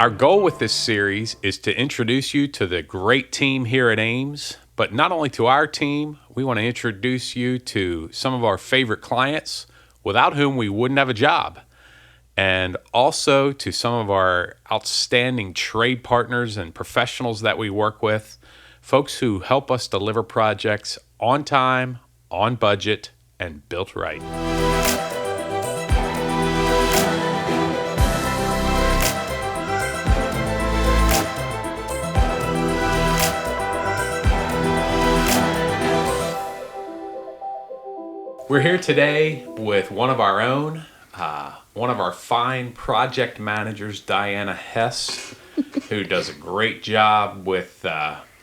Our goal with this series is to introduce you to the great team here at Ames, but not only to our team, we want to introduce you to some of our favorite clients without whom we wouldn't have a job, and also to some of our outstanding trade partners and professionals that we work with, folks who help us deliver projects on time, on budget, and built right. We're here today with one of our own, one of our fine project managers, Diana Hess, who does a great job with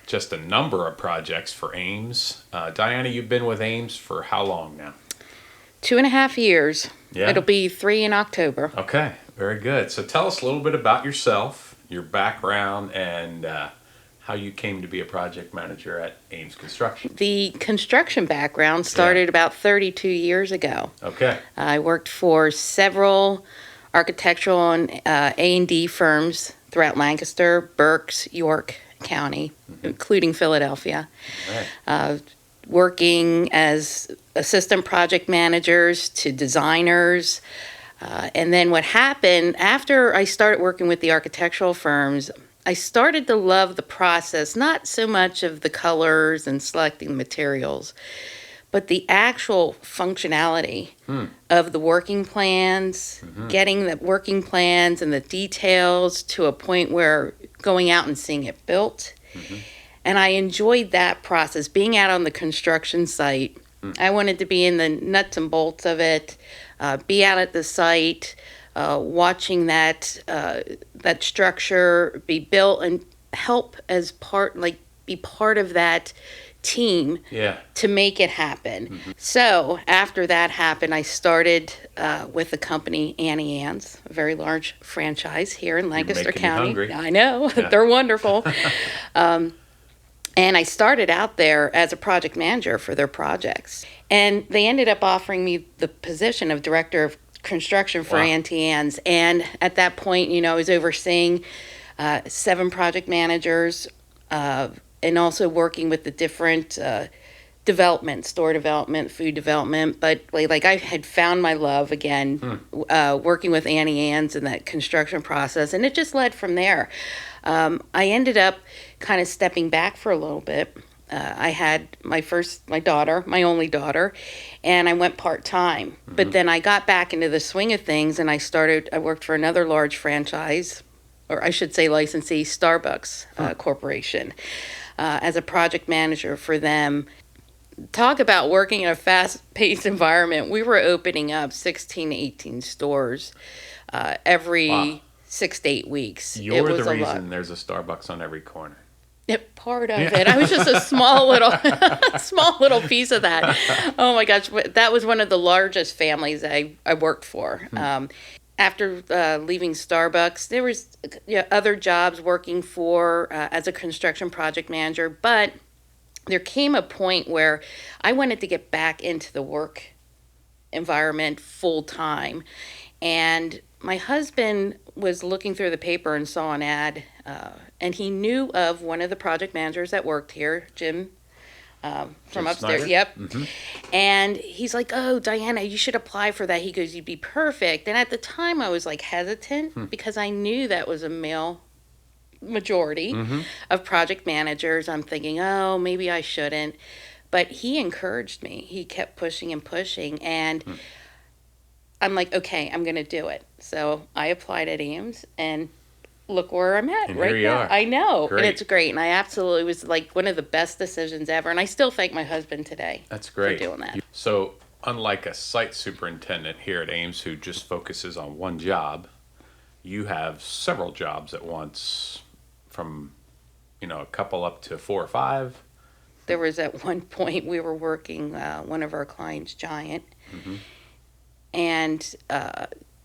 just a number of projects for Ames. Diana, you've been with Ames for how long now? 2.5 years. Yeah. It'll be 3 in October. Okay, very good. So tell us a little bit about yourself, your background, and how you came to be a project manager at Ames Construction. The construction background started about 32 years ago. Okay. I worked for several architectural and A&D firms throughout Lancaster, Berks, York County, including Philadelphia. Right. Working as assistant project managers to designers. And then what happened after I started working with the architectural firms, I started to love the process, not so much of the colors and selecting materials, but the actual functionality of the working plans, getting the working plans and the details to a point where going out and seeing it built. And I enjoyed that process, being out on the construction site. I wanted to be in the nuts and bolts of it, be out at the site, watching that structure be built and help as be part of that team to make it happen. So after that happened, I started with the company Annie Ann's, a very large franchise here in Lancaster County. Me hungry. I know, they're wonderful. And I started out there as a project manager for their projects. And they ended up offering me the position of director of construction for Auntie Anne's. And at that point, I was overseeing 7 project managers and also working with the different development, store development, food development. But like I had found my love again, working with Auntie Anne's in that construction process. And it just led from there. I ended up kind of stepping back for a little bit. I had my only daughter, and I went part-time. But then I got back into the swing of things, and I worked for another large franchise, or I should say licensee, Starbucks Corporation, as a project manager for them. Talk about working in a fast-paced environment. We were opening up 16 to 18 stores every 6 to 8 weeks. You're the reason there's a Starbucks on every corner. Part of it. I was just a small little piece of that. Oh my gosh, that was one of the largest families I worked for. After leaving Starbucks, there was other jobs working for as a construction project manager, but there came a point where I wanted to get back into the work environment full time. And my husband was looking through the paper and saw an ad, and he knew of one of the project managers that worked here, Jim, from upstairs. Snyder? Yep. And he's like, "Oh, Diana, you should apply for that." He goes, "You'd be perfect." And at the time, I was like hesitant because I knew that was a male majority of project managers. I'm thinking, "Oh, maybe I shouldn't." But he encouraged me. He kept pushing and pushing, and I'm like, okay, I'm going to do it. So I applied at Ames, and look where I'm at and right here you now. are. I know. Great. And it's great. And I absolutely was like one of the best decisions ever. And I still thank my husband today. That's great. For doing that. So unlike a site superintendent here at Ames who just focuses on one job, you have several jobs at once, from a couple up to 4 or 5. There was at one point we were working one of our clients, Giant, and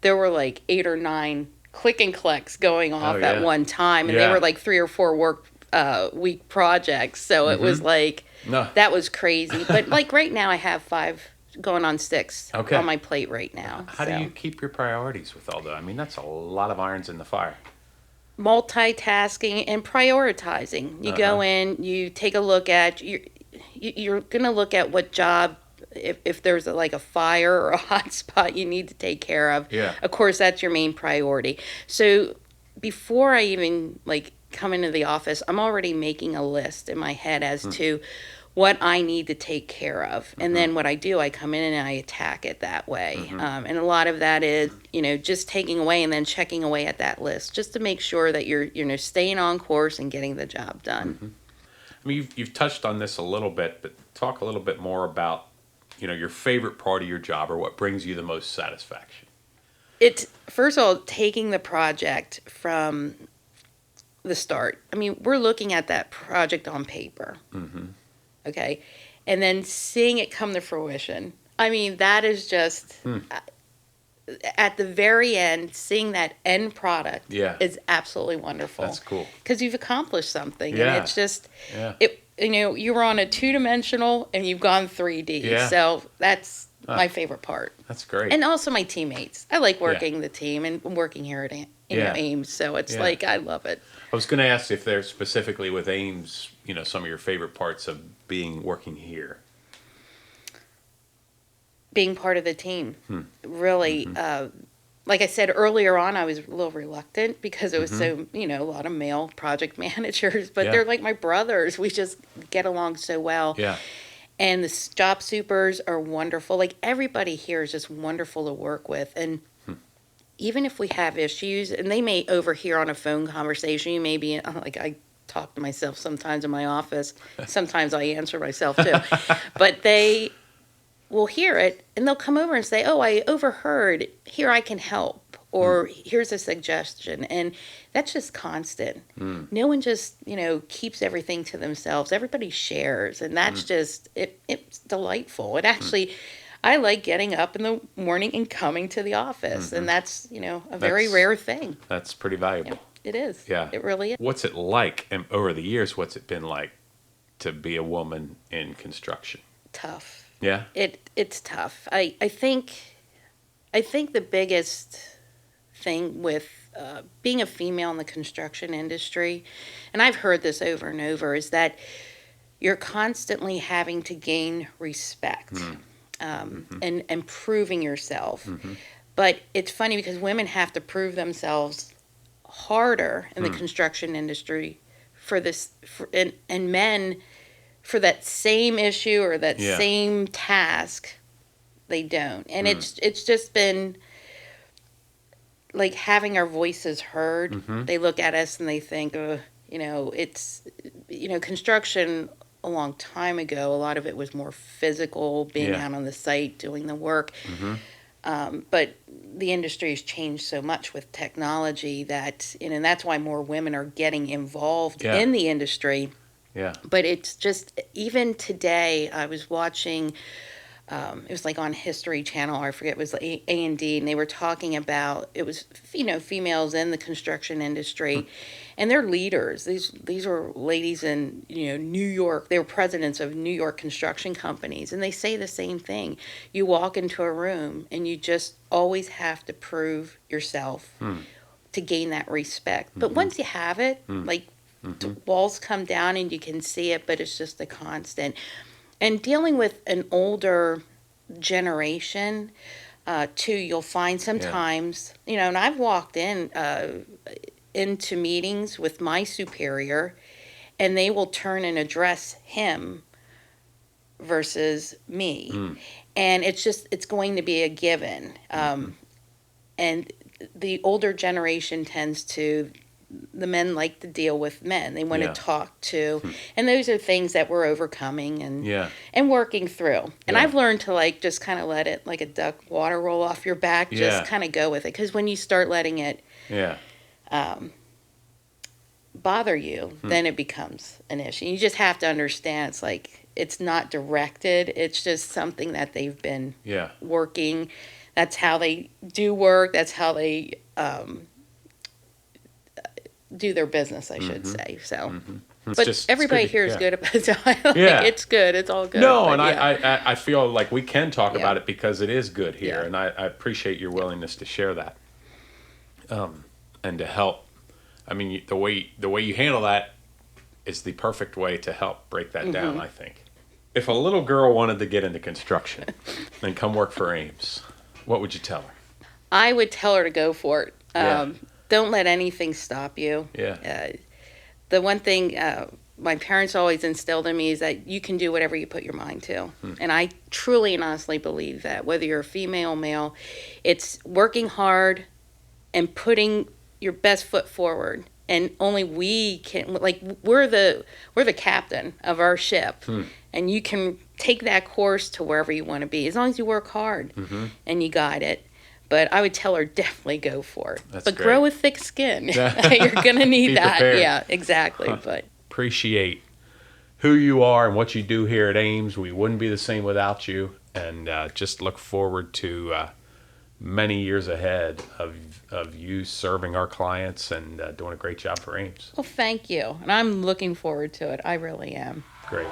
there were like 8 or 9 click and collects going off at one time, and they were like 3 or 4 week projects. So it was like that was crazy. But like right now, I have 5 going on 6 on my plate right now. How do you keep your priorities with all that? I mean, that's a lot of irons in the fire. multitasking and prioritizing. You go in, you take a look at you're going to look at what job, if there's like a fire or a hot spot you need to take care of. Yeah. Of course, that's your main priority. So before I even like come into the office, I'm already making a list in my head as to what I need to take care of. And then what I do, I come in and I attack it that way. And a lot of that is, just taking away and then checking away at that list just to make sure that you're, staying on course and getting the job done. I mean, you've touched on this a little bit, but talk a little bit more about, your favorite part of your job or what brings you the most satisfaction. It's, first of all, taking the project from the start. I mean, we're looking at that project on paper. Okay. And then seeing it come to fruition. I mean, that is just at the very end, seeing that end product is absolutely wonderful. That's cool. Because you've accomplished something. Yeah. And it's just, you were on a 2-dimensional and you've gone 3D. Yeah. So that's my favorite part. That's great. And also my teammates. I like working the team and working here at Ames. So it's like, I love it. I was going to ask if there's specifically with Ames, some of your favorite parts of working here. Being part of the team. Really, like I said earlier on, I was a little reluctant because it was so, a lot of male project managers, but they're like my brothers. We just get along so well. Yeah. And the job supers are wonderful. Like everybody here is just wonderful to work with. And even if we have issues, and they may overhear on a phone conversation, you may be like, I talk to myself sometimes in my office. Sometimes I answer myself too. But they will hear it and they'll come over and say, oh, I overheard. Here, I can help. Or here's a suggestion. And that's just constant. No one just, keeps everything to themselves. Everybody shares. And that's just, it's delightful. It actually, I like getting up in the morning and coming to the office. And that's, a very rare thing. That's pretty valuable. It is. Yeah. It really is. What's it like, and over the years, what's it been like to be a woman in construction? Tough. Yeah? It's tough. I think the biggest thing with being a female in the construction industry, and I've heard this over and over, is that you're constantly having to gain respect and proving yourself. But it's funny because women have to prove themselves harder in the construction industry for this, and men for that same issue or that same task, they don't. And it's just been like having our voices heard. They look at us and they think, it's, construction a long time ago, a lot of it was more physical, being out on the site, doing the work. But the industry has changed so much with technology that, and that's why more women are getting involved in the industry. Yeah. But it's just, even today, I was watching, it was like on History Channel, or I forget, it was like A&D, and they were talking about, it was, females in the construction industry, and they're leaders. These are ladies in, New York. They were presidents of New York construction companies, and they say the same thing. You walk into a room, and you just always have to prove yourself to gain that respect. But once you have it, like, the walls come down and you can see it, but it's just a constant. And dealing with an older generation, too, you'll find sometimes, and I've walked into meetings with my superior, and they will turn and address him versus me. And it's going to be a given. And the older generation tends to, the men like to deal with men. They want to talk to, and those are things that we're overcoming and working through. And I've learned to just kind of let it, like a duck, water roll off your back, just kind of go with it. Because when you start letting it bother you, then it becomes an issue. You just have to understand it's like, it's not directed. It's just something that they've been working. That's how they do work. That's how they do their business, I should say. So, but everybody here is good about it. It's good. It's all good. No, and I feel like we can talk about it because it is good here, and I appreciate your willingness to share that, and to help I mean, the way you handle that is the perfect way to help break that down, I think. If a little girl wanted to get into construction and come work for Ames, what would you tell her? I would tell her to go for it. Yeah. Don't let anything stop you. Yeah. The one thing my parents always instilled in me is that you can do whatever you put your mind to. And I truly and honestly believe that, whether you're a female or male, it's working hard and putting your best foot forward. And only we can, like, we're the captain of our ship. And you can take that course to wherever you want to be, as long as you work hard and you guide it. But I would tell her, definitely go for it. That's but great. grow a thick skin. You're going to need Be that. prepared. Yeah, exactly. But Appreciate who you are and what you do here at Ames. We wouldn't be the same without you. And just look forward to many years ahead of you serving our clients and doing a great job for Ames. well, thank you. And I'm looking forward to it. I really am. Great.